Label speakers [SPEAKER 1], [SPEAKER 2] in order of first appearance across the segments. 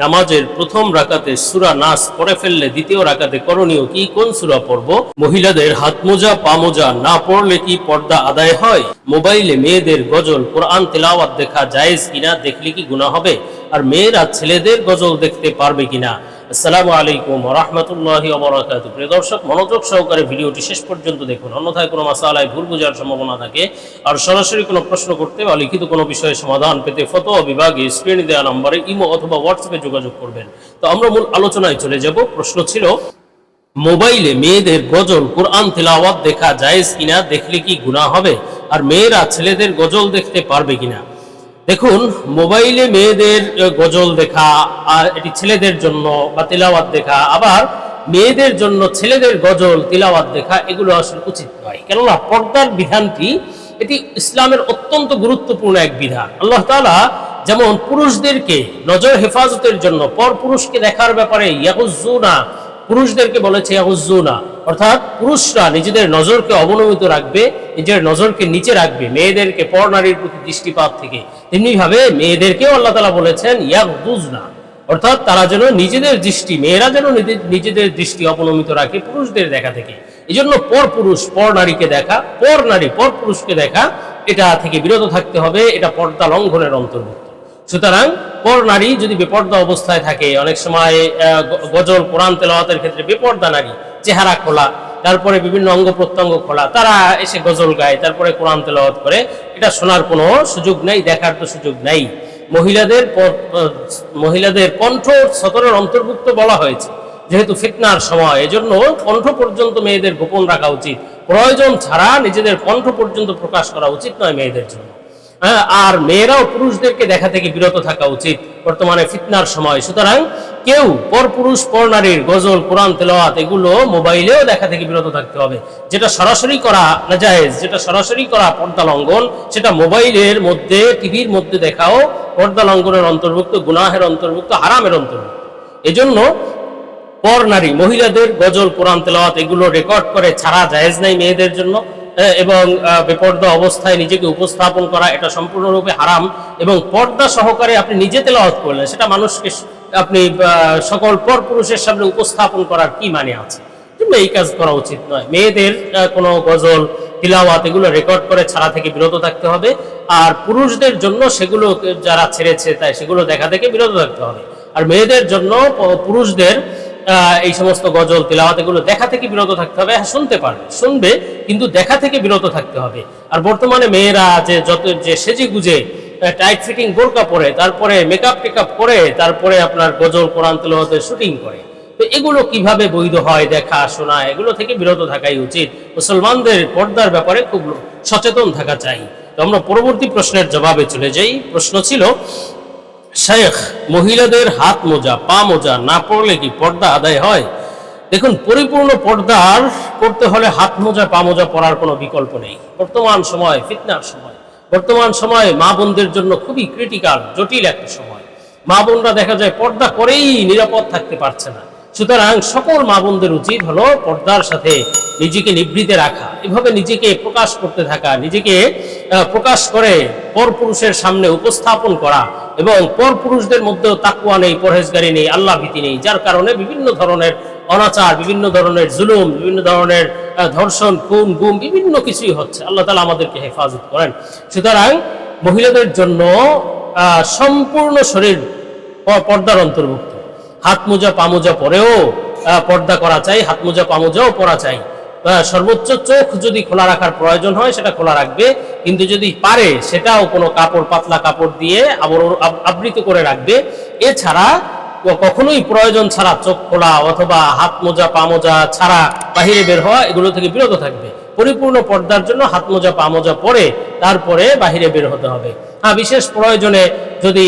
[SPEAKER 1] নামাজের প্রথম রাকাতে সূরা নাস পড়ে ফেললে দ্বিতীয় রাকাতে করণীয় কি, কোন সূরা পড়ব? মহিলাদের হাত মোজা পা মোজা না পড়লে কি পর্দা আদায় হয়? মোবাইলে মেয়েদের গজল কোরআন তেলাওয়াত দেখা জায়েজ কিনা, দেখলে কি গুনাহ হবে? আর মেয়েরা ছেলেদের গজল দেখতে পারবে কিনা? আসসালামু আলাইকুম ওয়া রাহমাতুল্লাহি ওয়া বারাকাতুহু। প্রিয় দর্শক, মনোযোগ সহকারে ভিডিওটি শেষ পর্যন্ত দেখুন, অন্যথায় কোনো মাসালায় ভুল বোঝার সম্ভাবনা থাকে। আর সরাসরি কোনো প্রশ্ন করতে বা লিখিত কোনো বিষয়ে সমাধান পেতে ফতোয়া বিভাগে স্ক্রিনে দেওয়া নম্বরে ইমো অথবা হোয়াটসঅ্যাপে যোগাযোগ করবেন। তো আমরা মূল আলোচনায় চলে যাব। প্রশ্ন ছিল, মোবাইলে মেয়েদের গজল কোরআন তেলাওয়াত দেখা জায়েজ কিনা, দেখলে কি গুনাহ হবে? আর মেয়েরা ছেলেদের গজল দেখতে পারবে কিনা? দেখুন, মোবাইলে মেয়েদের গজল দেখা আর এটি ছেলেদের জন্য বা তিলাওয়াত দেখা, আবার মেয়েদের জন্য ছেলেদের গজল তিলাওয়াত দেখা, এগুলো আসলে উচিত নয়। কেননা পর্দার বিধানটি এটি ইসলামের অত্যন্ত গুরুত্বপূর্ণ এক বিধান। আল্লাহ তাআলা যেমন পুরুষদেরকে নজর হেফাজতের জন্য পর পুরুষকে দেখার ব্যাপারে ইয়াগুজ্জুনা, পুরুষদেরকে বলেছে ইয়াগুজ্জুনা, অর্থাৎ পুরুষরা নিজেদের নজরকে অবনমিত রাখবে, নিজের নজরকে নিচে রাখবে মেয়েদেরকে পর নারীর প্রতি দৃষ্টিপাত থেকে, তেমনি ভাবে মেয়েদেরকেও আল্লাহ তাআলা বলেছেন ইয়াগুযুনা, অর্থাৎ তারা যেন নিজেদের দৃষ্টি, মেয়েরা যেন নিজেদের দৃষ্টি অবনমিত রাখে পুরুষদের দেখা থেকে। এই জন্য পর পুরুষ পর নারীকে দেখা, পর নারী পর পুরুষকে দেখা, এটা থেকে বিরত থাকতে হবে। এটা পর্দা লঙ্ঘনের অন্তর্ভুক্ত। সুতরাং পর নারী যদি বেপর্দা অবস্থায় থাকে, অনেক সময় গজল কোরআন তেলাওয়াতের ক্ষেত্রে বেপর্দা নারী, চেহারা খোলা, তারপরে বিভিন্ন অঙ্গ প্রত্যঙ্গ খোলা, তারা এসে গজল গায়, তারপরে কোরআন তেলাওয়াত করে, এটা শোনার কোনো সুযোগ নেই, দেখার তো সুযোগ নেই। মহিলাদের কণ্ঠ সতরের অন্তর্ভুক্ত বলা হয়েছে, যেহেতু ফিতনার সময়, এজন্য কণ্ঠ পর্যন্ত মেয়েদের গোপন রাখা উচিত। প্রয়োজন ছাড়া নিজেদের কণ্ঠ পর্যন্ত প্রকাশ করা উচিত নয় মেয়েদের জন্য। আর মেয়েরাও পুরুষদেরকে দেখা থেকে বিরত থাকা উচিত বর্তমানে ফিতনার সময়। সুতরাং কেউ পর পুরুষ পর নারীর গজল কোরআন তেলাওয়াত এগুলো মোবাইলেও দেখা থেকে বিরত থাকতে হবে। যেটা সরাসরি করা নাজায়েজ, যেটা সরাসরি করা পর্দা লঙ্ঘন, সেটা মোবাইলের মধ্যে টিভির মধ্যে দেখাও পর্দা লঙ্ঘনের অন্তর্ভুক্ত, গুনাহের অন্তর্ভুক্ত, হারামের অন্তর্ভুক্ত। এজন্য পর নারী মহিলাদের গজল কোরআন তেলাওয়াত এগুলো রেকর্ড করে ছাড়া জায়েজ নাই মেয়েদের জন্য, এবং বেপর্দা অবস্থায় নিজেকে উপস্থাপন করা এটা সম্পূর্ণরূপে হারাম। এবং পর্দা সহকারে আপনি নিজে তেলাওয়াত করলেন, সেটা মানুষকে আপনি সকল পর পুরুষের সামনে উপস্থাপন করার কি মানে আছে? এই কাজ করা উচিত নয়। মেয়েদের কোনো গজল তিলাওয়াত এগুলো রেকর্ড করে ছাড়া থেকে বিরত থাকতে হবে। আর পুরুষদের জন্য সেগুলো যারা ছেড়েছে তাই সেগুলো দেখা থেকে বিরত থাকতে হবে। আর মেয়েদের জন্য পুরুষদের এই সমস্ত গজল তিলাওয়াত এগুলো দেখা থেকে বিরত থাকতে হবে। হ্যাঁ, শুনতে পারবে, শুনবে, কিন্তু দেখা থেকে বিরত থাকতে হবে। আর বর্তমানে মেয়েরা যে সেজে গুজে টাইট ফিটিং বোরকা পরে, তারপরে মেকআপ টেকআপ করে, তারপরে আপনার গজল কোরআন তেলাওয়াতের শুটিং করে, তো এগুলো কিভাবে বৈধ হয়? দেখা শোনা এগুলো থেকে বিরত থাকাই উচিত। মুসলমানদের পর্দার ব্যাপারে খুব সচেতন থাকা চাই। তো আমরা পরবর্তী প্রশ্নের জবাবে চলে যাই। প্রশ্ন ছিল, শেখ, মহিলাদের হাত মোজা পা মোজা না পড়লে কি পর্দা আদায় হয়? দেখুন, পরিপূর্ণ পর্দার করতে হলে হাত মোজা পা মোজা পরার কোনো বিকল্প নেই। বর্তমান সময় ফিতনার সময়, বর্তমান সময়ে মা বোনদের জন্য খুবই ক্রিটিক্যাল, জটিল একটা সময়। মা বোনরা দেখা যায় পর্দা করেই নিরাপদ থাকতে পারছে না। সুতরাং সকল মা বোনদের উচিত হলো পর্দার সাথে নিজেকে নিবৃতে রাখা, এভাবে নিজেকে প্রকাশ করতে থাকা, নিজেকে প্রকাশ করে পর পুরুষের সামনে উপস্থাপন করা। এবং পর পুরুষদের মধ্যেও তাকওয়া নেই, পরহেজগারি নেই, আল্লাহ ভীতি নেই, যার কারণে বিভিন্ন ধরনের অনাচার, বিভিন্ন ধরনের জুলুম, বিভিন্ন ধরনের ধর্ষণ, খুন, গুম, বিভিন্ন কিছুই হচ্ছে। আল্লাহ তাআলা আমাদেরকে হেফাজত করেন। সুতরাং মহিলাদের জন্য সম্পূর্ণ শরীর পর্দার অন্তর্ভুক্ত। হাত মোজা পা মোজা পরেও পর্দা করা চাই, হাত মোজা পা মোজাও পরা চাই। সর্বোচ্চ চোখ যদি খোলা রাখার প্রয়োজন হয় সেটা খোলা রাখবে, কিন্তু যদি পারে সেটাও কোনো কাপড়, পাতলা কাপড় দিয়ে আবৃত করে রাখবে। এছাড়া কখনোই প্রয়োজন ছাড়া চোখ খোলা অথবা হাত মোজা পা মোজা ছাড়া বাহিরে বের হওয়া এগুলো থেকে বিরত থাকবে। পরিপূর্ণ পর্দার জন্য হাত মোজা পা মোজা পরে তারপরে বাহিরে বের হতে হবে। হ্যাঁ, বিশেষ প্রয়োজনে যদি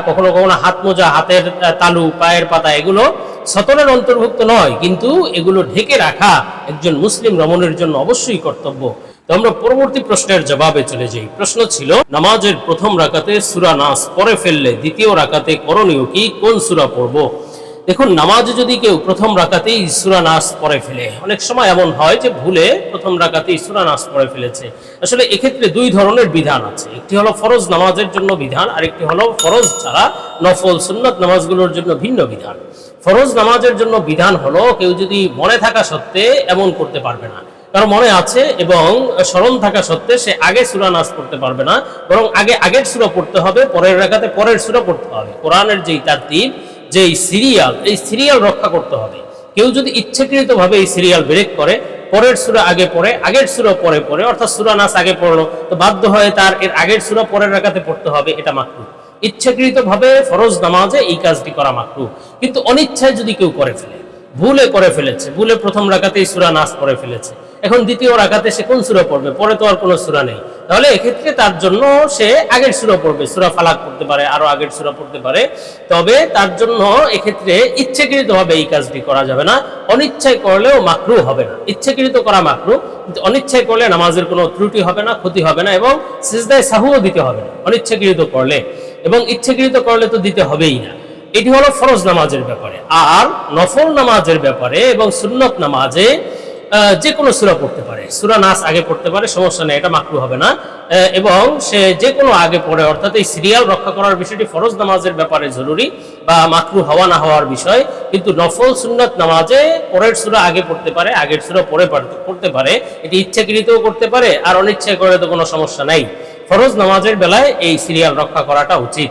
[SPEAKER 1] কখনো কখনো হাত মোজা, হাতের তালু, পায়ের পাতা এগুলো সতরের অন্তর্ভুক্ত নয়, কিন্তু এগুলো ঢেকে রাখা একজন মুসলিম রমণীর জন্য অবশ্যই কর্তব্য। তো আমরা পরবর্তী প্রশ্নের জবাবে চলে যাই। প্রশ্ন ছিল, নামাজের প্রথম রাকাতে সূরা নাস পড়ে ফেললে দ্বিতীয় রাকাতে করণীয় কি, কোন সূরা পড়ব? দেখুন, নামাজে যদি কেউ প্রথম রাকাতেই সূরা নাস পড়ে ফেলে, অনেক সময় এমন হয় যে ভুলে প্রথম রাকাতেই সূরা নাস পড়ে ফেলেছে। আসলে এক্ষেত্রে দুই ধরনের বিধান আছে, একটি হলো ফরজ নামাজের জন্য বিধান, আরেকটি হলো ফরজ ছাড়া নফল সুন্নত নামাজগুলোর জন্য ভিন্ন বিধান। ফরজ নামাজের জন্য বিধান হলো কেউ যদি মনে থাকা সত্ত্বে এমন করতে পারবে না, কারণ মনে আছে এবং স্মরণ থাকা সত্ত্বে সে আগে সূরা নাস পড়তে পারবে না, বরং আগে আগের সূরা পড়তে হবে, পরের রাকাতে পরের সূরা পড়তে হবে। কোরআনের যেই তারতিব, যেই সিরিয়াল, এই সিরিয়াল রক্ষা করতে হবে। কেউ যদি ইচ্ছাকৃতভাবে এই সিরিয়াল ব্রেক করে, পরের সূরা আগে পড়ে আগের সূরা পরে পড়ে, অর্থাৎ সূরা নাস আগে পড়লো, তো বাধ্য হয়ে তার এর আগের সূরা পরের রাকাতে পড়তে হবে, এটা মাকরুহ। ইচ্ছাকৃতভাবে ফরজ নামাজে এই কাজটি করা মাকরুহ। কিন্তু অনিচ্ছায় যদি কেউ করে ফেলে, ভুলে করে ফেলেছে, ভুলে প্রথম রাকাতেই সূরা নাস পড়ে ফেলেছে, এখন দ্বিতীয় রাকাতে সে কোন সূরা পড়বে? পরে তো আর কোনো সূরা নেই, তাহলে এক্ষেত্রে তার জন্য সে আগের সূরা পড়বে, সূরা ফালাক পড়তে পারে, আরো আগের সূরা পড়তে পারে। তবে তার জন্য এক্ষেত্রে ইচ্ছাকৃতভাবে এই কাজটি করা যাবে না, অনিচ্ছায় করলেও মাকরুহ হবে না। ইচ্ছাকৃত করা মাকরুহ, কিন্তু অনিচ্ছায় করলে নামাজের কোনো ত্রুটি হবে না, ক্ষতি হবে না, এবং সিজদায়ে সাহুও দিতে হবে না অনিচ্ছাকৃত করলে, এবং ইচ্ছাকৃত করলে তো দিতে হবেই না। এটি হলো ফরজ নামাজের ব্যাপারে। আর নফল নামাজের ব্যাপারে এবং সুন্নত নামাজে যে কোনো সূরা পড়তে পারে, সূরা নাস আগে পড়তে পারে, সমস্যা নেই, এটা মাকরুহ হবে না। এবং সে যে কোনো আগে পড়ে, অর্থাৎ এই সিরিয়াল রক্ষা করার বিষয়টি ফরজ নামাজের ব্যাপারে জরুরি বা মাকরুহ হওয়া না হওয়ার বিষয়। কিন্তু নফল সুন্নত নামাজে পরের সূরা আগে পড়তে পারে, আগের সূরা পরে পড়তে পারে, এটি ইচ্ছাকৃতও করতে পারে, আর অনিচ্ছায় করে তো কোনো সমস্যা নাই। ফরজ নামাজের বেলায় এই সিরিয়াল রক্ষা করাটা উচিত।